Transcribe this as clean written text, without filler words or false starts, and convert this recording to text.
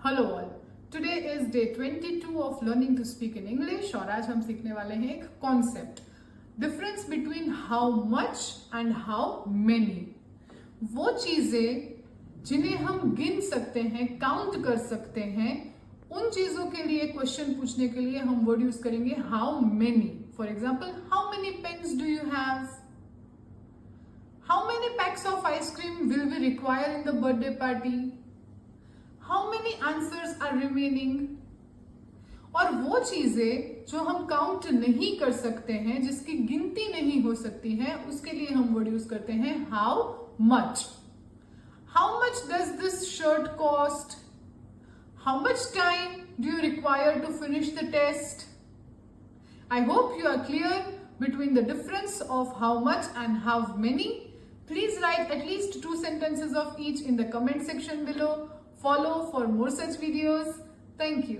Hello all, today is day 22 of learning to speak in English और आज हम सीखने वाले हैं एक concept, difference between how much and how many. वो चीजें जिन्हें हम गिन सकते हैं, काउंट कर सकते हैं, उन चीजों के लिए क्वेश्चन पूछने के लिए हम वर्ड यूज करेंगे how many. For example, how many pens do you have? How many packs of ice cream will we require in the birthday party? How many answers are remaining? और वो चीजें जो हम काउंट नहीं कर सकते हैं, जिसकी गिनती नहीं हो सकती है, उसके लिए हम वर्ड यूज करते हैं how much. How much does this shirt cost? How much time do you require to finish the test? I hope you are clear between the difference of how much and how many. Please write at least 2 sentences of each in the comment section below. Follow for more such videos. Thank you.